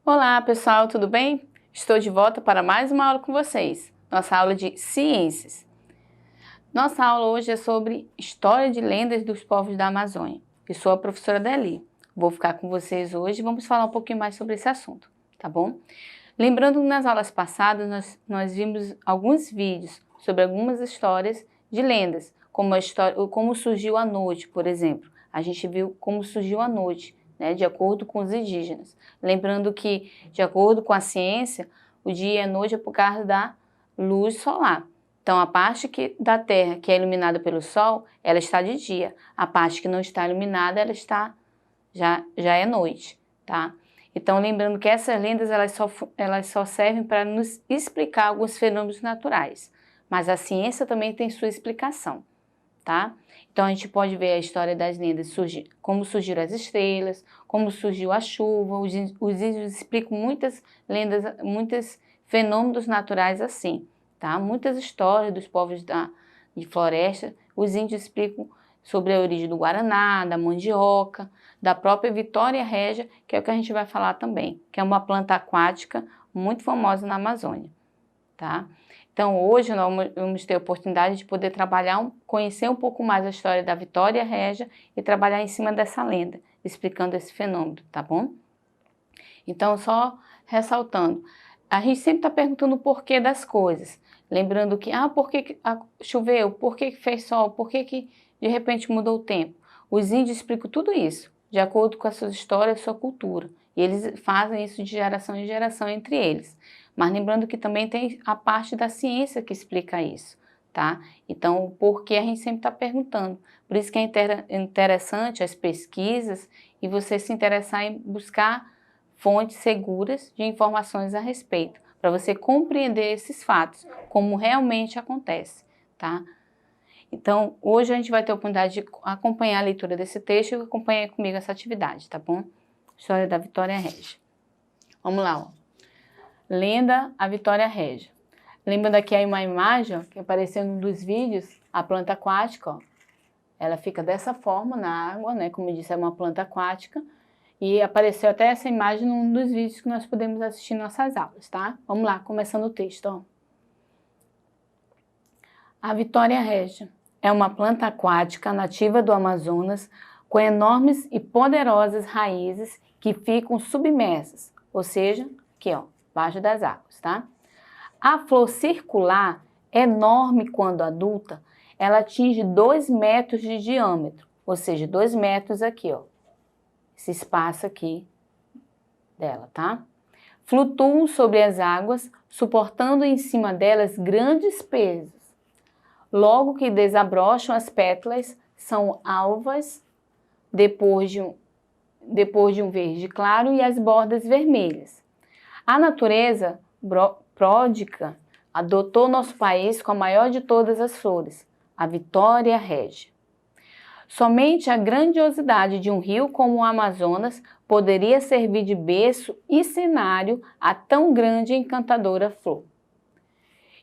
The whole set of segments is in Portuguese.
Olá pessoal, tudo bem? Estou de volta para mais uma aula com vocês, nossa aula de ciências. Nossa aula hoje é sobre história de lendas dos povos da Amazônia. Eu sou a professora Deli. Vou ficar com vocês hoje e vamos falar um pouquinho mais sobre esse assunto, tá bom? Lembrando que nas aulas passadas nós vimos alguns vídeos sobre algumas histórias de lendas, como surgiu a noite, por exemplo. A gente viu como surgiu a noite, né, de acordo com os indígenas. Lembrando que, de acordo com a ciência, o dia e a noite é por causa da luz solar. Então, a parte da Terra que é iluminada pelo Sol, ela está de dia. A parte que não está iluminada, já é noite, tá? Então, lembrando que essas lendas elas só servem para nos explicar alguns fenômenos naturais. Mas a ciência também tem sua explicação, tá? Então, a gente pode ver a história das lendas, como surgiram as estrelas, como surgiu a chuva. Os índios explicam muitas lendas, muitos fenômenos naturais assim, tá? Muitas histórias dos povos de floresta. Os índios explicam sobre a origem do guaraná, da mandioca, da própria Vitória Régia, que é o que a gente vai falar também, que é uma planta aquática muito famosa na Amazônia, tá? Então, hoje nós vamos ter a oportunidade de poder conhecer um pouco mais a história da Vitória Régia e trabalhar em cima dessa lenda, explicando esse fenômeno, tá bom? Então, só ressaltando, a gente sempre está perguntando o porquê das coisas. Lembrando que, por que choveu? Por que fez sol? Por que de repente mudou o tempo? Os índios explicam tudo isso, de acordo com as suas histórias e sua cultura. E eles fazem isso de geração em geração entre eles. Mas lembrando que também tem a parte da ciência que explica isso, tá? Então, o porquê a gente sempre está perguntando. Por isso que é interessante as pesquisas e você se interessar em buscar fontes seguras de informações a respeito, para você compreender esses fatos, como realmente acontece, tá? Então, hoje a gente vai ter a oportunidade de acompanhar a leitura desse texto e acompanhar comigo essa atividade, tá bom? História da Vitória Régia. Vamos lá, ó. Lenda a Vitória Régia. Lembra daqui aí uma imagem, ó, que apareceu num dos vídeos, a planta aquática, ó. Ela fica dessa forma na água, né? Como eu disse, é uma planta aquática. E apareceu até essa imagem num dos vídeos que nós podemos assistir em nossas aulas, tá? Vamos lá, começando o texto, ó. A Vitória Régia é uma planta aquática nativa do Amazonas com enormes e poderosas raízes que ficam submersas, ou seja, aqui ó, abaixo das águas, tá? A flor circular, enorme quando adulta, ela atinge 2 metros de diâmetro, ou seja, 2 metros aqui ó, esse espaço aqui dela, tá? Flutuam sobre as águas, suportando em cima delas grandes pesos. Logo que desabrocham as pétalas, são alvas, depois de um verde claro e as bordas vermelhas. A natureza pródiga adotou nosso país com a maior de todas as flores, a Vitória Régia. Somente a grandiosidade de um rio como o Amazonas poderia servir de berço e cenário a tão grande e encantadora flor.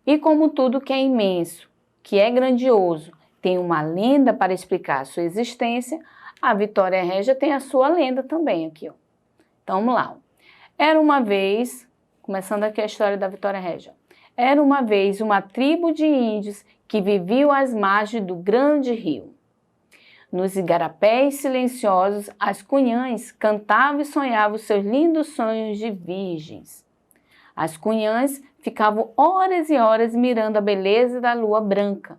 E como tudo que é imenso, que é grandioso, tem uma lenda para explicar a sua existência, a Vitória Régia tem a sua lenda também aqui, ó. Então vamos lá. Era uma vez, começando aqui a história da Vitória Régia, era uma vez uma tribo de índios que viviam às margens do grande rio. Nos igarapés silenciosos, as cunhãs cantavam e sonhavam seus lindos sonhos de virgens. As cunhãs ficavam horas e horas mirando a beleza da lua branca.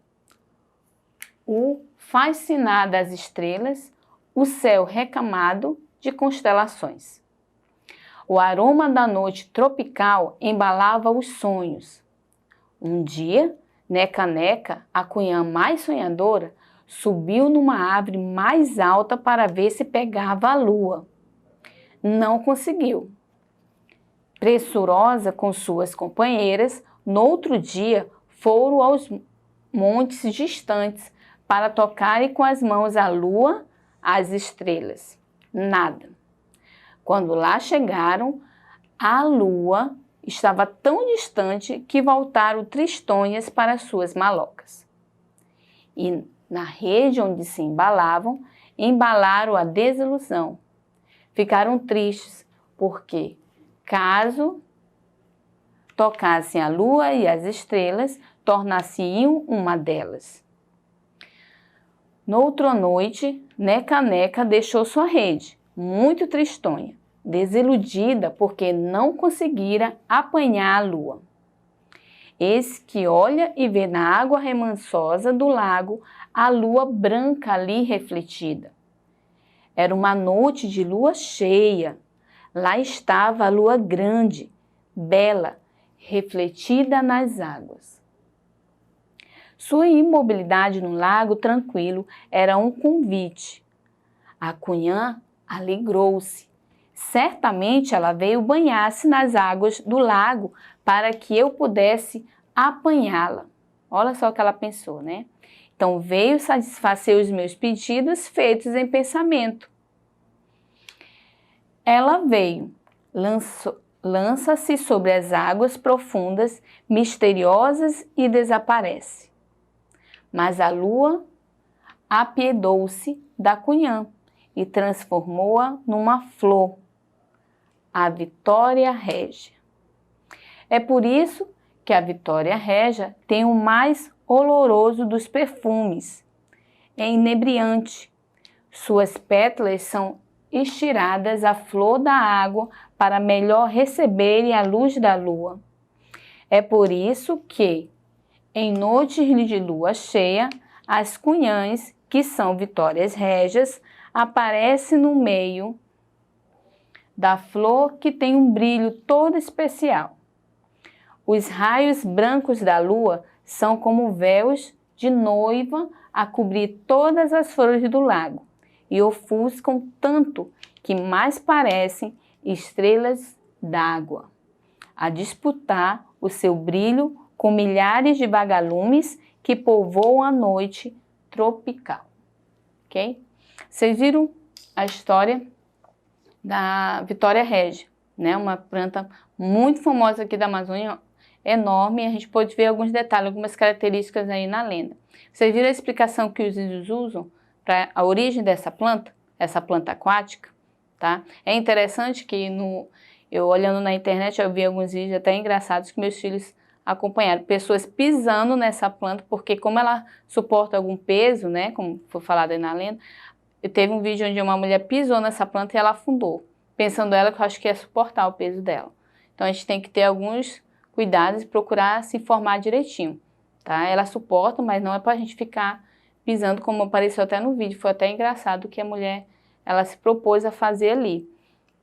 Fascinada às estrelas, o céu recamado de constelações. O aroma da noite tropical embalava os sonhos. Um dia, Neca-Neca, a cunhã mais sonhadora, subiu numa árvore mais alta para ver se pegava a lua. Não conseguiu. Pressurosa com suas companheiras, no outro dia foram aos montes distantes para tocarem com as mãos a lua, as estrelas. Nada. Quando lá chegaram, a lua estava tão distante que voltaram tristonhas para suas malocas. E na rede onde se embalaram a desilusão. Ficaram tristes porque caso tocassem a lua e as estrelas, tornar-se-iam uma delas. Noutra noite, Neca-Neca deixou sua rede, muito tristonha, desiludida porque não conseguira apanhar a lua. Eis que olha e vê na água remansosa do lago a lua branca ali refletida. Era uma noite de lua cheia. Lá estava a lua grande, bela, refletida nas águas. Sua imobilidade no lago tranquilo era um convite. A Cunhã alegrou-se. Certamente ela veio banhar-se nas águas do lago para que eu pudesse apanhá-la. Olha só o que ela pensou, né? Então veio satisfazer os meus pedidos feitos em pensamento. Ela veio, lança-se sobre as águas profundas, misteriosas e desaparece. Mas a lua apiedou-se da Cunhã e transformou-a numa flor, a Vitória Régia. É por isso que a Vitória Régia tem o mais oloroso dos perfumes. É inebriante. Suas pétalas são estiradas à flor da água para melhor receberem a luz da lua. É por isso que, em noites de lua cheia, as cunhãs, que são Vitórias Régias, aparecem no meio da flor que tem um brilho todo especial. Os raios brancos da lua são como véus de noiva a cobrir todas as flores do lago e ofuscam tanto que mais parecem estrelas d'água, a disputar o seu brilho com milhares de vagalumes que povoam a noite tropical. Ok? Vocês viram a história da Vitória Régia, né? Uma planta muito famosa aqui da Amazônia, enorme, e a gente pode ver alguns detalhes, algumas características aí na lenda. Vocês viram a explicação que os índios usam para a origem dessa planta, essa planta aquática, tá? É interessante que eu olhando na internet, eu vi alguns vídeos até engraçados que meus filhos acompanharam, pessoas pisando nessa planta, porque como ela suporta algum peso, né, como foi falado aí na lenda, teve um vídeo onde uma mulher pisou nessa planta e ela afundou, pensando ela que eu acho que ia suportar o peso dela. Então a gente tem que ter alguns cuidados e procurar se informar direitinho, tá? Ela suporta, mas não é pra gente ficar pisando, como apareceu até no vídeo. Foi até engraçado que a mulher, ela se propôs a fazer ali,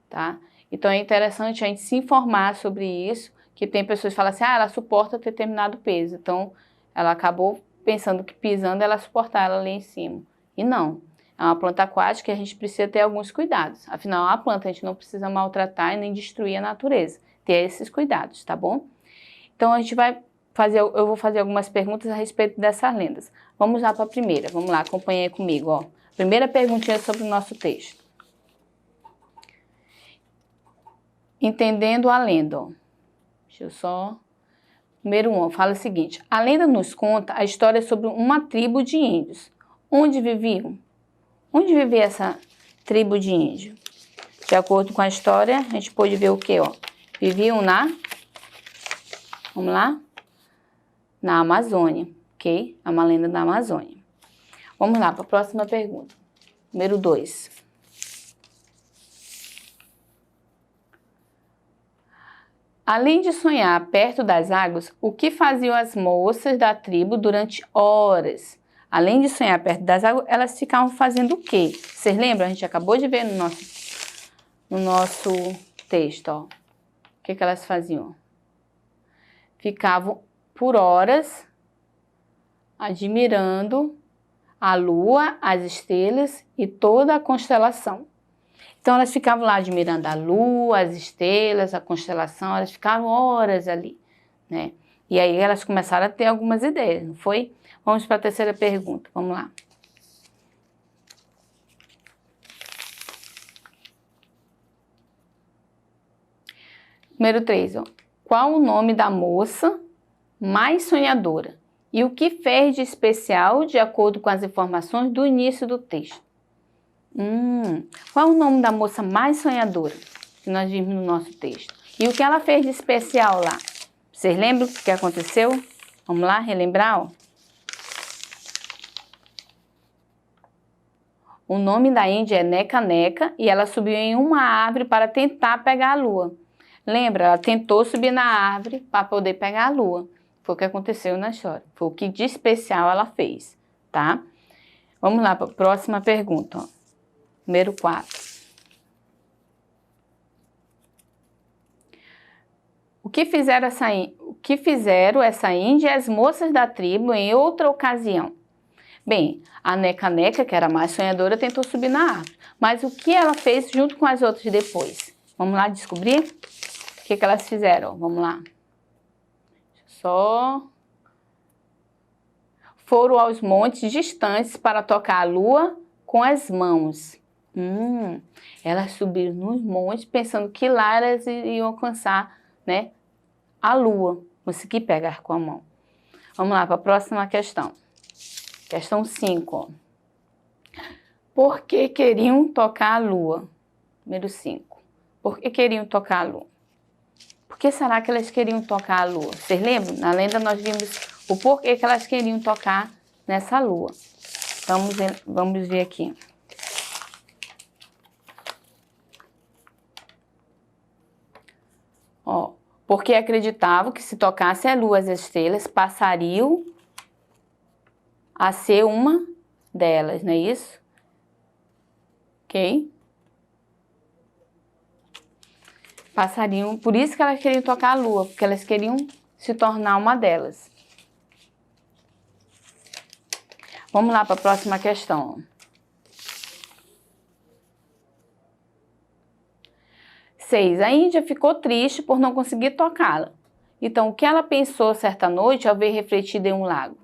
tá? Então é interessante a gente se informar sobre isso, que tem pessoas que falam assim, ela suporta determinado peso. Então ela acabou pensando que pisando ela suportar ela ali em cima. E não. É uma planta aquática e a gente precisa ter alguns cuidados. Afinal, é uma planta, a gente não precisa maltratar e nem destruir a natureza. Ter esses cuidados, tá bom? Então a gente vai fazer, eu vou fazer algumas perguntas a respeito dessas lendas. Vamos lá para a primeira, vamos lá, acompanha aí comigo, ó. Primeira perguntinha sobre o nosso texto. Entendendo a lenda, ó. Deixa eu só... Número 1, fala o seguinte, a lenda nos conta a história sobre uma tribo de índios. Onde viviam? Onde vivia essa tribo de índio? De acordo com a história, a gente pode ver o quê, ó? Viviam vamos lá? Na Amazônia, ok? É uma lenda da Amazônia. Vamos lá para a próxima pergunta. Número 2. Além de sonhar perto das águas, o que faziam as moças da tribo durante horas? Além de sonhar perto das águas, elas ficavam fazendo o quê? Vocês lembram? A gente acabou de ver no nosso texto, ó. O que elas faziam? Ficavam por horas admirando a lua, as estrelas e toda a constelação. Então elas ficavam lá admirando a lua, as estrelas, a constelação, elas ficavam horas ali, né? E aí elas começaram a ter algumas ideias, não foi? Vamos para a terceira pergunta, vamos lá. Número 3, ó. Qual o nome da moça mais sonhadora? E o que fez de especial de acordo com as informações do início do texto? Qual o nome da moça mais sonhadora que nós vimos no nosso texto? E o que ela fez de especial lá? Vocês lembram o que aconteceu? Vamos lá relembrar, ó. O nome da índia é Neca-Neca e ela subiu em uma árvore para tentar pegar a lua. Lembra? Ela tentou subir na árvore para poder pegar a lua. Foi o que aconteceu na história. Foi o que de especial ela fez, tá? Vamos lá para a próxima pergunta, ó. Número 4. O que fizeram essa índia e as moças da tribo em outra ocasião? Bem, a Neca-Neca, que era mais sonhadora, tentou subir na árvore. Mas o que ela fez junto com as outras depois? Vamos lá descobrir? O que elas fizeram? Vamos lá. Foram aos montes distantes para tocar a lua com as mãos. Elas subiram nos montes pensando que lá elas iam alcançar, né, a lua, conseguir pegar com a mão. Vamos lá para a próxima questão. Questão 5. Ó. Por que queriam tocar a lua? Número 5. Por que queriam tocar a lua? Por que será que elas queriam tocar a lua? Vocês lembram? Na lenda nós vimos o porquê que elas queriam tocar nessa lua. Vamos ver aqui. Ó, porque acreditavam que se tocasse a lua as estrelas, passariam a ser uma delas, não é isso? Ok? Passariam, por isso que elas queriam tocar a lua, porque elas queriam se tornar uma delas. Vamos lá para a próxima questão. 6. A Índia ficou triste por não conseguir tocá-la. Então, o que ela pensou certa noite ao ver refletida em um lago?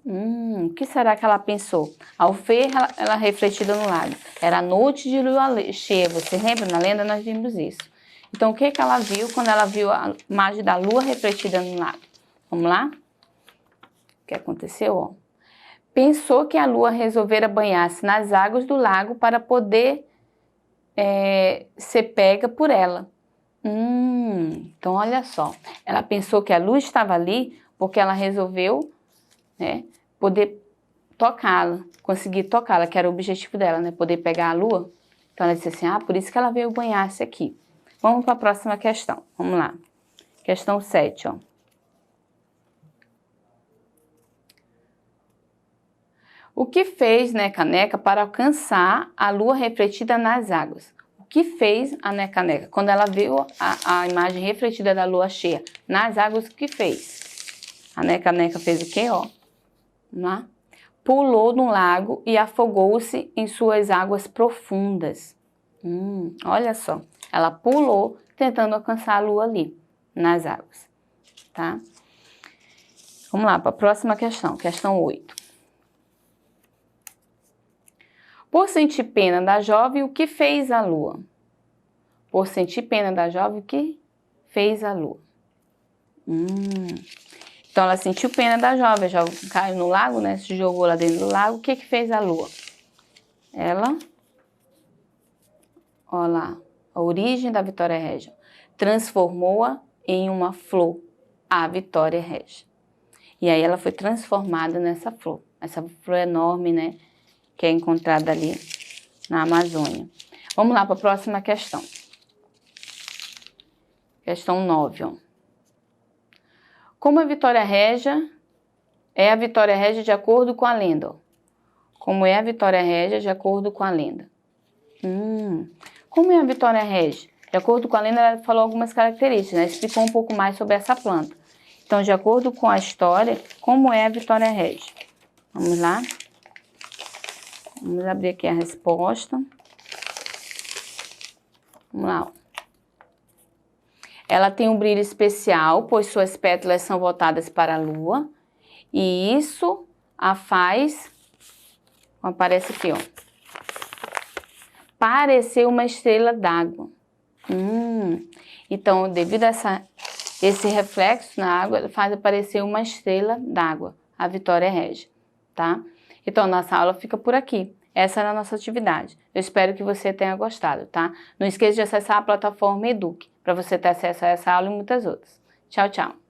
O que será que ela pensou? Ao ver ela refletida no lago. Era noite de lua cheia. Você lembra? Na lenda nós vimos isso. Então, o que ela viu quando ela viu a imagem da lua refletida no lago? Vamos lá? O que aconteceu? Ó. Pensou que a lua resolvera banhar-se nas águas do lago para poder ser pega por ela. Então, olha só. Ela pensou que a lua estava ali porque ela resolveu, né, poder tocá-la, conseguir tocá-la, que era o objetivo dela, né, poder pegar a lua. Então, ela disse assim, por isso que ela veio banhar-se aqui. Vamos para a próxima questão. Vamos lá. Questão 7, ó. O que fez Neca-Neca para alcançar a lua refletida nas águas? O que fez a Neca-Neca? Quando ela viu a imagem refletida da lua cheia nas águas, o que fez? A Neca-Neca fez o quê? Ó? Lá. Pulou no lago e afogou-se em suas águas profundas. Olha só. Ela pulou tentando alcançar a lua ali, nas águas. Tá? Vamos lá para a próxima questão. Questão 8. Por sentir pena da jovem, o que fez a lua? Por sentir pena da jovem, o que fez a lua? Então, ela sentiu pena da jovem, a jovem caiu no lago, né? Se jogou lá dentro do lago. O que fez a lua? Ela, olha lá, a origem da Vitória Régia. Transformou-a em uma flor, a Vitória Régia. E aí ela foi transformada nessa flor. Essa flor enorme, né? Que é encontrada ali na Amazônia. Vamos lá para a próxima questão. Questão 9, ó. Como a Vitória Régia é a Vitória Régia de acordo com a lenda? Ó. Como é a Vitória Régia de acordo com a lenda? Como é a Vitória Régia? De acordo com a lenda, ela falou algumas características, né? Explicou um pouco mais sobre essa planta. Então, de acordo com a história, como é a Vitória Régia? Vamos lá. Vamos abrir aqui a resposta. Vamos lá. Ela tem um brilho especial, pois suas pétalas são voltadas para a lua. E isso a faz, aparece aqui, ó, parecer uma estrela d'água. Então, devido a esse reflexo na água, ela faz aparecer uma estrela d'água, a Vitória Régia, tá? Então, nossa aula fica por aqui. Essa era a nossa atividade. Eu espero que você tenha gostado, tá? Não esqueça de acessar a plataforma Eduque, para você ter acesso a essa aula e muitas outras. Tchau, tchau!